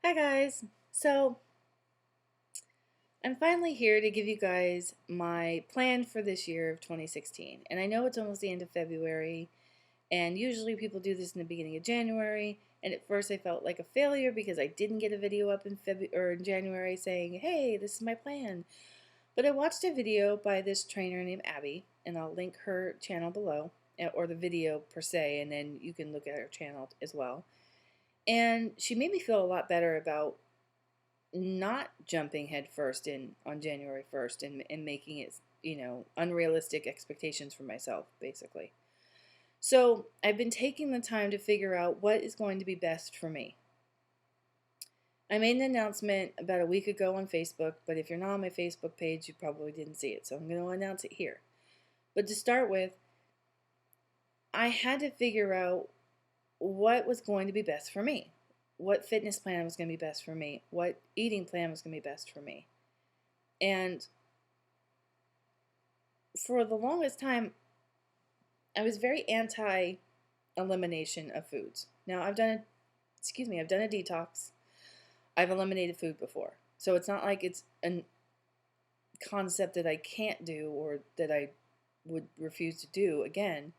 Hi guys. So I'm finally here to give you guys my plan for this year of 2016. And I know it's almost the end of February, and usually people do this in the beginning of January. And at first I felt like a failure because I didn't get a video up in February or in January saying, "Hey, this is my plan." But I watched a video by this trainer named Abby, and I'll link her channel below, or the video per se, and then you can look at her channel as well. And she made me feel a lot better about not jumping headfirst in on January 1st and making it, unrealistic expectations for myself, basically. So I've been taking the time to figure out what is going to be best for me. I made an announcement about a week ago on Facebook, but if you're not on my Facebook page, you probably didn't see it. So I'm going to announce it here. But to start with, I had to figure out what was going to be best for me. What fitness plan was going to be best for me. What eating plan was going to be best for me. And for the longest time, I was very anti elimination of foods. Now I've done I've done a detox. I've eliminated food before. So it's not like it's a concept that I can't do or that I would refuse to do again.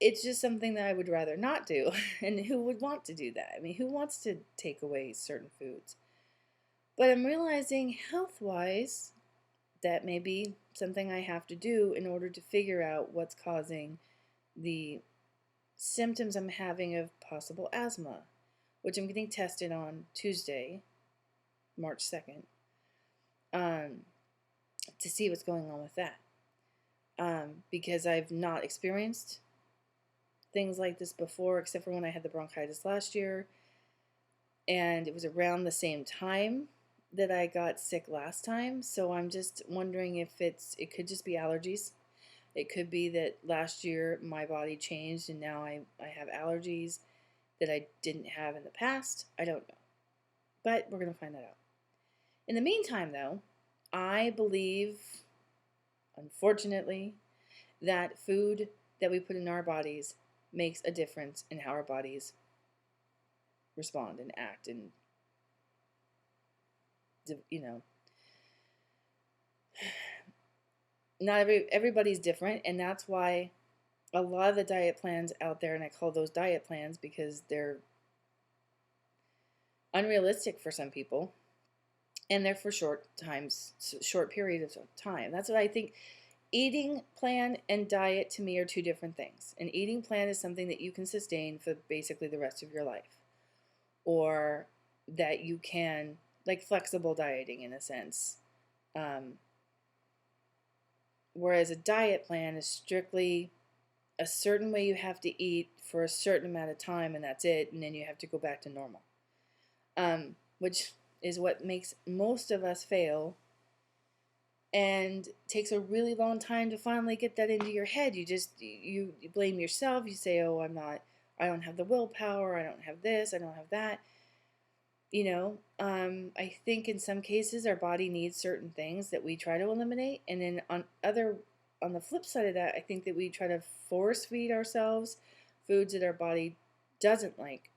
It's just something that I would rather not do. And who would want to do that? I mean, who wants to take away certain foods? But I'm realizing health-wise that may be something I have to do in order to figure out what's causing the symptoms I'm having of possible asthma, which I'm getting tested on Tuesday, March 2nd, um, to see what's going on with that. Because I've not experienced things like this before, except for when I had the bronchitis last year, and it was around the same time that I got sick last time. So I'm just wondering if it could just be allergies. It could be that last year my body changed and now I have allergies that I didn't have in the past. I don't know. But we're going to find that out. In the meantime, though, I believe, unfortunately, that food that we put in our bodies makes a difference in how our bodies respond and act and, you know, not everybody's different, and that's why a lot of the diet plans out there, and I call those diet plans because they're unrealistic for some people, and they're for short periods of time. That's what I think. Eating plan and diet to me are two different things. An eating plan is something that you can sustain for basically the rest of your life, or that you can, like flexible dieting in a sense. Whereas a diet plan is strictly a certain way you have to eat for a certain amount of time, and that's it, and then you have to go back to normal. Which is what makes most of us fail, and takes a really long time to finally get that into your head. You blame yourself. You say, "Oh, I don't have the willpower. I don't have this. I don't have that." I think in some cases our body needs certain things that we try to eliminate, and then on the flip side of that, I think that we try to force feed ourselves foods that our body doesn't like,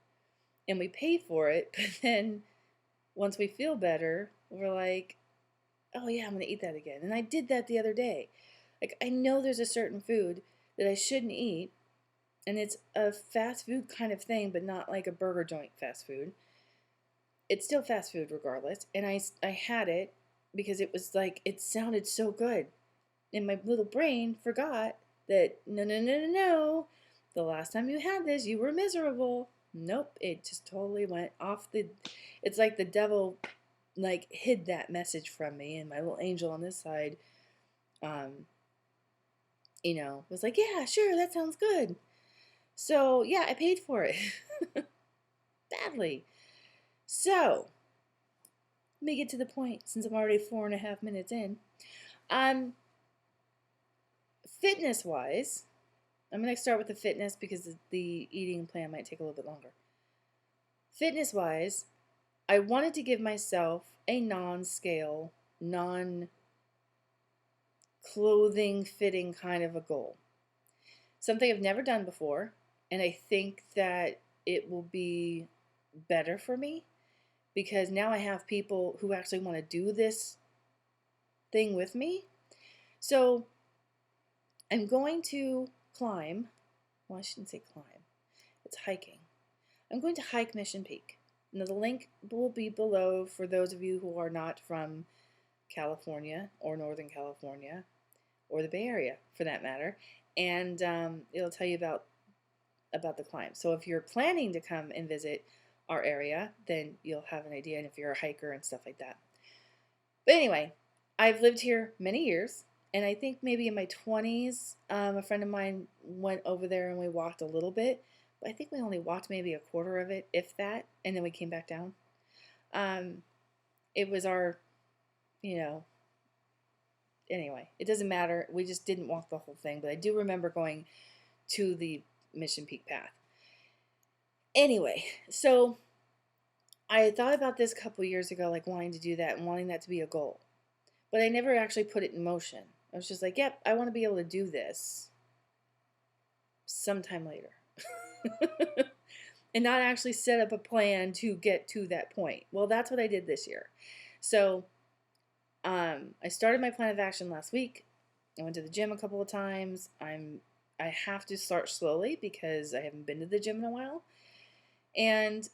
and we pay for it. But then once we feel better, we're like, "Oh yeah, I'm gonna eat that again." And I did that the other day. Like, I know there's a certain food that I shouldn't eat, and it's a fast food kind of thing, but not like a burger joint fast food. It's still fast food regardless. And I had it because it was like, it sounded so good. And my little brain forgot that no, no, no, no, no. The last time you had this, you were miserable. Nope, it just totally went off the. It's like the devil, like, hid that message from me, and my little angel on this side, um, was like, "Yeah, sure, that sounds good." So yeah, I paid for it badly. So let me get to the point since I'm already 4.5 minutes in. Um, Fitness wise, I'm going to start with the fitness because the eating plan might take a little bit longer. Fitness wise, I wanted to give myself a non-scale, non-clothing fitting kind of a goal. Something I've never done before, and I think that it will be better for me because now I have people who actually want to do this thing with me. So I'm going to climb. Well, I shouldn't say climb. It's hiking. I'm going to hike Mission Peak. Now, the link will be below for those of you who are not from California or Northern California or the Bay Area, for that matter, and it'll tell you about the climb. So if you're planning to come and visit our area, then you'll have an idea, and if you're a hiker and stuff like that. But anyway, I've lived here many years, and I think maybe in my 20s, a friend of mine went over there and we walked a little bit. But I think we only walked maybe a quarter of it, if that, and then we came back down. It was our, you know, anyway, it doesn't matter. We just didn't walk the whole thing, but I do remember going to the Mission Peak path. Anyway, so I thought about this a couple years ago, like wanting to do that and wanting that to be a goal. But I never actually put it in motion. I was just like, yep, I want to be able to do this sometime later. And not actually set up a plan to get to that point. Well, that's what I did this year. So I started my plan of action last week. I went to the gym a couple of times. I have to start slowly because I haven't been to the gym in a while. And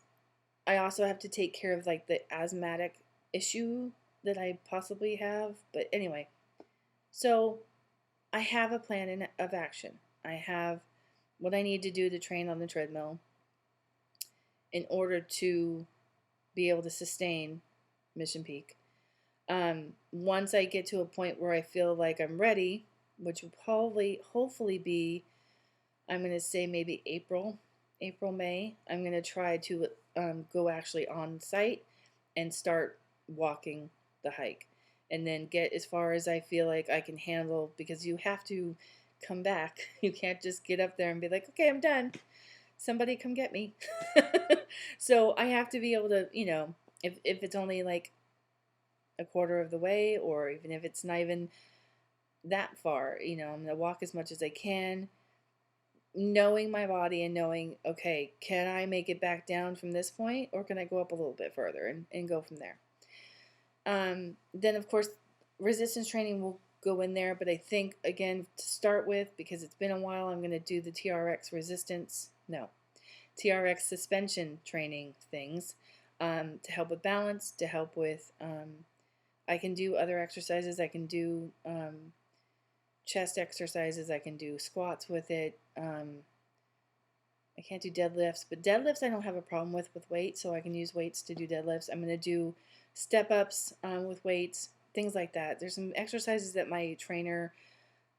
I also have to take care of like the asthmatic issue that I possibly have. But anyway, so I have a plan of action. I have what I need to do to train on the treadmill in order to be able to sustain Mission Peak. Once I get to a point where I feel like I'm ready, which will probably, hopefully be, I'm going to say maybe April, May, I'm going to try to go actually on site and start walking the hike. And then get as far as I feel like I can handle, because you have to come back. You can't just get up there and be like, okay, I'm done. Somebody come get me. So I have to be able to, if it's only like a quarter of the way, or even if it's not even that far, I'm going to walk as much as I can, knowing my body and knowing, okay, can I make it back down from this point, or can I go up a little bit further and go from there? Then, of course, resistance training will go in there, but I think, again, to start with, because it's been a while, I'm going to do the TRX suspension training things to help with balance, to help with, I can do other exercises. I can do chest exercises. I can do squats with it. I can't do deadlifts, but deadlifts I don't have a problem with weights, so I can use weights to do deadlifts. I'm going to do step-ups with weights, things like that. There's some exercises that my trainer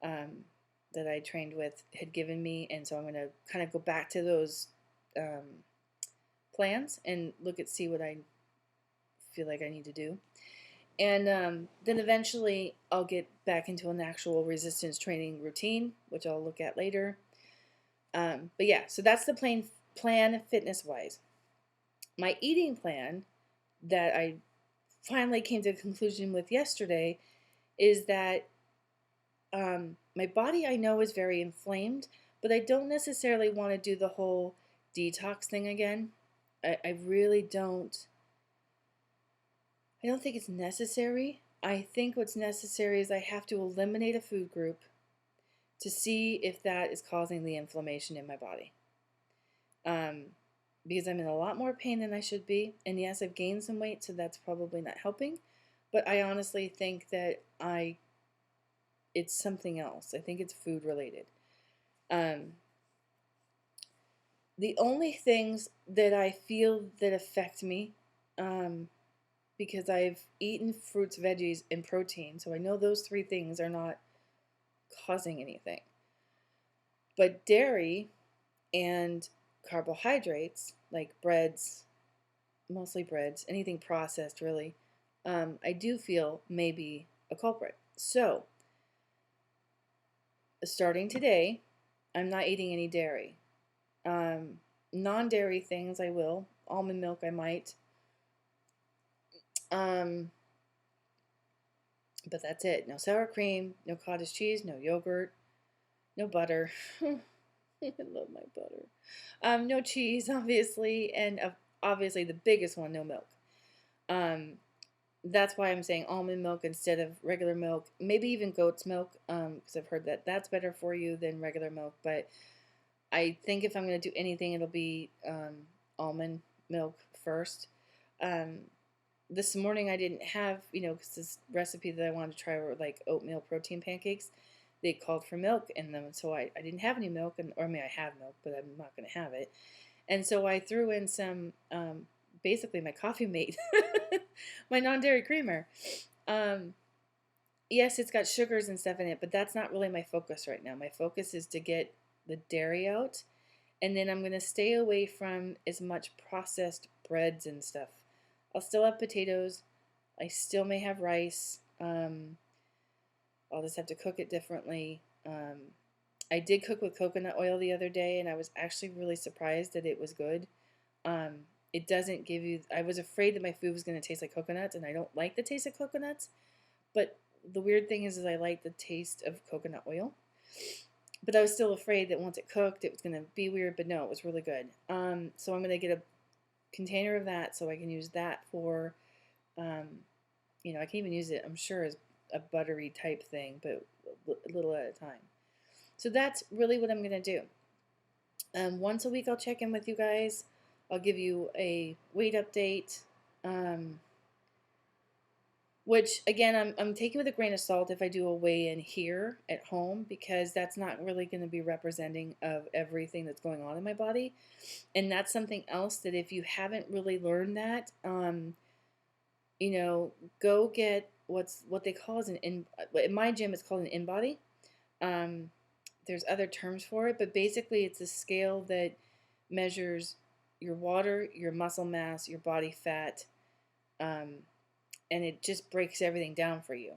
that I trained with had given me, and so I'm going to kind of go back to those plans and see what I feel like I need to do. And then eventually I'll get back into an actual resistance training routine, which I'll look at later. But yeah, so that's the plan fitness-wise. My eating plan that I finally came to a conclusion with yesterday is that my body, I know, is very inflamed, but I don't necessarily want to do the whole detox thing again. I really don't. I don't think it's necessary. I think what's necessary is I have to eliminate a food group to see if that is causing the inflammation in my body. Because I'm in a lot more pain than I should be. And yes, I've gained some weight, so that's probably not helping. But I honestly think that it's something else. I think it's food related. The only things that I feel that affect me, because I've eaten fruits, veggies, and protein, so I know those three things are not causing anything. But dairy and carbohydrates, like breads, mostly breads, anything processed really, I do feel may be a culprit. So, starting today, I'm not eating any dairy. Non-dairy things I will. Almond milk I might. But that's it. No sour cream, no cottage cheese, no yogurt, no butter. I love my butter. No cheese, obviously, and obviously the biggest one, no milk. Um, that's why I'm saying almond milk instead of regular milk. Maybe even goat's milk, because I've heard that that's better for you than regular milk. But I think if I'm going to do anything, it'll be almond milk first. Um, this morning I didn't have, because this recipe that I wanted to try were like oatmeal protein pancakes. They called for milk in them, so I didn't have any milk, or I mean I have milk, but I'm not going to have it. And so I threw in some, basically my coffee mate, my non-dairy creamer. Um, yes, it's got sugars and stuff in it, but that's not really my focus right now. My focus is to get the dairy out, and then I'm going to stay away from as much processed breads and stuff. I'll still have potatoes. I still may have rice. I'll just have to cook it differently. I did cook with coconut oil the other day, and I was actually really surprised that it was good. It doesn't give you, I was afraid that my food was going to taste like coconuts, and I don't like the taste of coconuts. But the weird thing is I like the taste of coconut oil. But I was still afraid that once it cooked, it was going to be weird. But no, it was really good. So I'm going to get a container of that so I can use that for, I can even use it, I'm sure, as a buttery type thing, but a little at a time. So that's really what I'm going to do. Once a week, I'll check in with you guys. I'll give you a weight update, which again, I'm taking with a grain of salt if I do a weigh-in here at home, because that's not really going to be representing of everything that's going on in my body. And that's something else that if you haven't really learned that, go get what they call as in my gym it's called an InBody. There's other terms for it, but basically it's a scale that measures your water, your muscle mass, your body fat, and it just breaks everything down for you.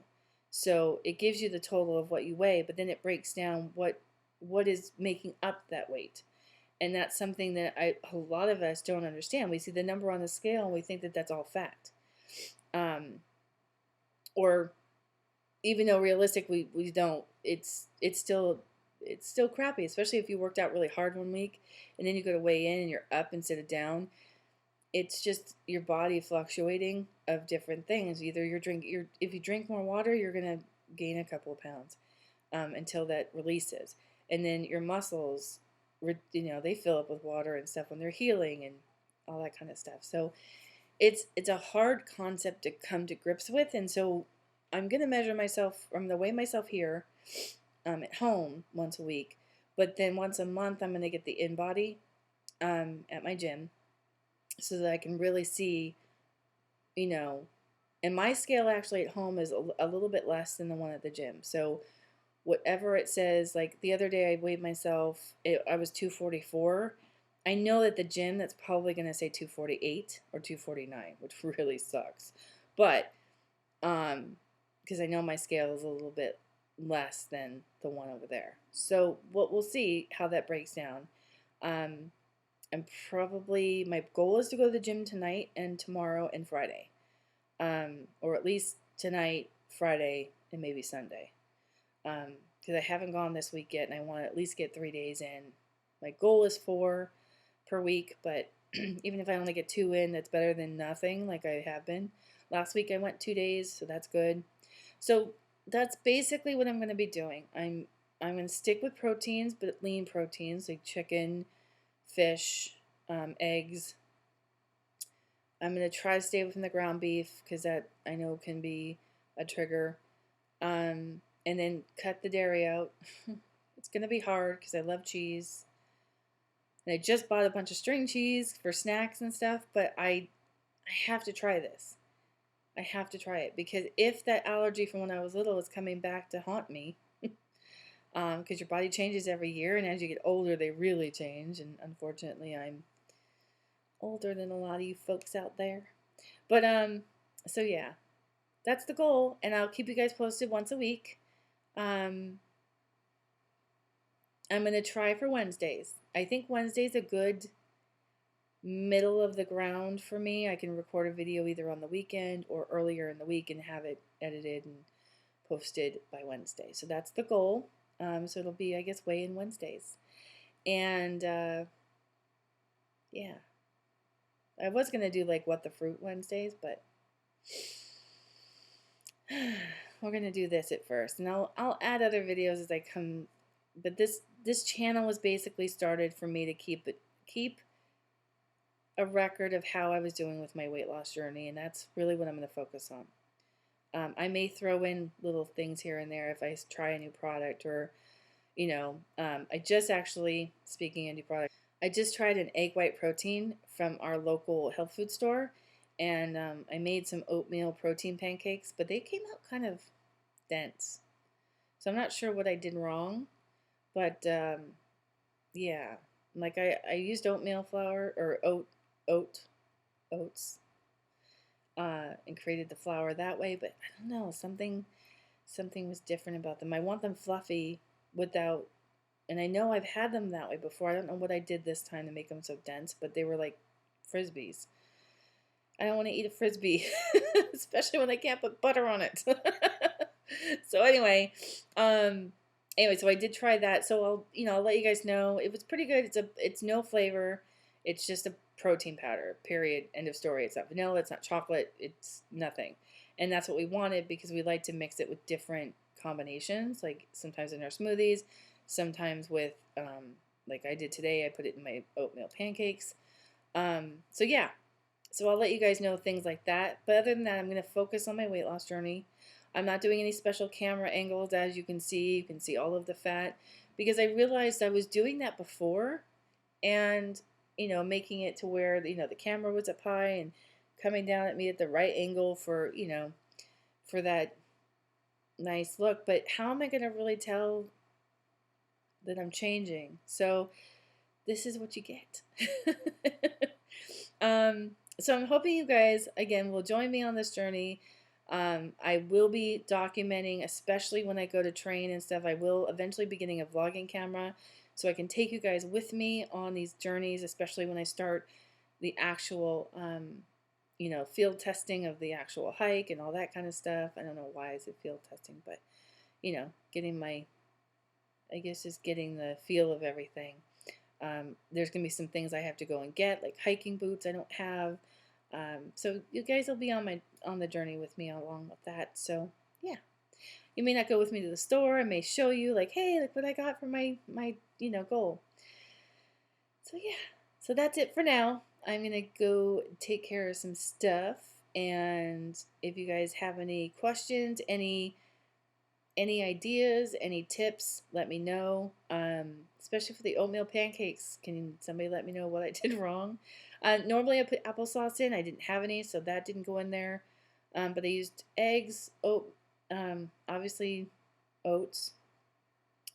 So it gives you the total of what you weigh, but then it breaks down what is making up that weight. And that's something that a lot of us don't understand. We see the number on the scale and we think that that's all fat. Or even though realistic we don't, it's still crappy, especially if you worked out really hard one week and then you go to weigh in and you're up instead of down. It's just your body fluctuating of different things. Either if you drink more water, you're gonna gain a couple of pounds until that releases, and then your muscles, they fill up with water and stuff when they're healing and all that kind of stuff. So it's a hard concept to come to grips with, and so I'm gonna measure myself. I'm gonna weigh myself here at home once a week, but then once a month I'm gonna get the InBody at my gym so that I can really see, and my scale actually at home is a little bit less than the one at the gym. So whatever it says, like the other day I weighed myself, I was 244. I know that the gym that's probably going to say 248 or 249, which really sucks. But because I know my scale is a little bit less than the one over there. So we'll see how that breaks down. And probably my goal is to go to the gym tonight and tomorrow and Friday, or at least tonight, Friday, and maybe Sunday, because I haven't gone this week yet, and I want to at least get 3 days in. My goal is 4 per week, but even if I only get 2 in, that's better than nothing, like I have been. Last week I went 2 days, so that's good. So that's basically what I'm going to be doing. I'm going to stick with proteins, but lean proteins like chicken, fish, eggs. I'm going to try to stay away from the ground beef because that I know can be a trigger. And then cut the dairy out. It's going to be hard because I love cheese. And I just bought a bunch of string cheese for snacks and stuff, but I have to try this. I have to try it because if that allergy from when I was little is coming back to haunt me, because your body changes every year, and as you get older, they really change. And unfortunately, I'm older than a lot of you folks out there. But so yeah, that's the goal, and I'll keep you guys posted once a week. I'm gonna try for Wednesdays. I think Wednesday's a good middle of the ground for me. I can record a video either on the weekend or earlier in the week and have it edited and posted by Wednesday. So that's the goal. So it'll be, I guess, weigh-in Wednesdays. And, yeah. I was going to do, like, What the Fruit Wednesdays, but We're gonna do this at first, and I'll add other videos as I come. But this channel was basically started for me to keep a record of how I was doing with my weight loss journey, and that's really what I'm going to focus on. I may throw in little things here and there if I try a new product, or I just actually, speaking of new product, I just tried an egg white protein from our local health food store, and I made some oatmeal protein pancakes, but they came out kind of dense. So I'm not sure what I did wrong, but yeah, like I used oatmeal flour or oats, and created the flour that way, but I don't know, something was different about them. I want them fluffy without, and I know I've had them that way before. I don't know what I did this time to make them so dense, but they were like Frisbees. I don't want to eat a Frisbee, especially when I can't put butter on it. So anyway, so I did try that. So I'll let you guys know. It was pretty good. It's no flavor. It's just a protein powder. Period. End of story. It's not vanilla. It's not chocolate. It's nothing. And that's what we wanted because we like to mix it with different combinations. Like sometimes in our smoothies, sometimes with like I did today. I put it in my oatmeal pancakes. So yeah. So I'll let you guys know things like that. But other than that, I'm going to focus on my weight loss journey. I'm not doing any special camera angles, as you can see. You can see all of the fat because I realized I was doing that before, and making it to where the camera was up high and coming down at me at the right angle for for that nice look. But how am I going to really tell that I'm changing? So this is what you get. So I'm hoping you guys, again, will join me on this journey. I will be documenting, especially when I go to train and stuff. I will eventually be getting a vlogging camera so I can take you guys with me on these journeys, especially when I start the actual, field testing of the actual hike and all that kind of stuff. I don't know why I said field testing, but, getting I guess just getting the feel of everything. There's going to be some things I have to go and get, like hiking boots I don't have. So you guys will be on the journey with me along with that. So yeah, you may not go with me to the store. I may show you like, hey, look what I got for my goal. So yeah, so that's it for now. I'm gonna go take care of some stuff, and if you guys have any questions, any ideas, any tips, let me know. Especially for the oatmeal pancakes, can somebody let me know what I did wrong? Normally I put applesauce in. I didn't have any, so that didn't go in there. But I used eggs, obviously oats.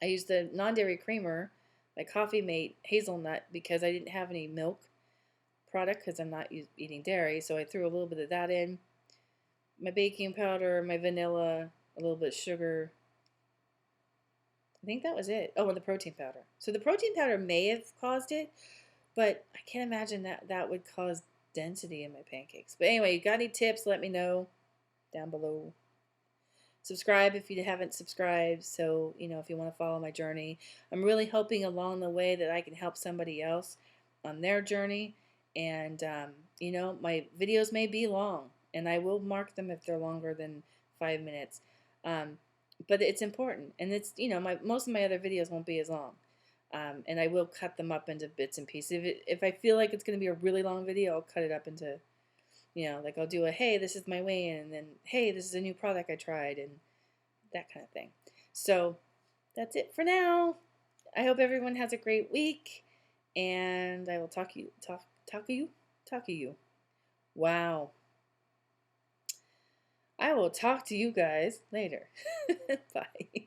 I used the non-dairy creamer, my Coffee Mate hazelnut, because I didn't have any milk product because I'm not eating dairy, so I threw a little bit of that in. My baking powder, my vanilla, a little bit of sugar. I think that was it. Oh, and the protein powder. So the protein powder may have caused it, but I can't imagine that would cause density in my pancakes. But anyway, you got any tips, let me know down below. Subscribe if you haven't subscribed, so if you want to follow my journey. I'm really hoping along the way that I can help somebody else on their journey. And my videos may be long, and I will mark them if they're longer than 5 minutes. But it's important, and it's most of my other videos won't be as long, and I will cut them up into bits and pieces. If I feel like it's going to be a really long video, I'll cut it up into like I'll do a hey, this is my weigh-in, and then hey, this is a new product I tried, and that kind of thing. So that's it for now. I hope everyone has a great week, and I will talk to you. Wow. I will talk to you guys later. Bye.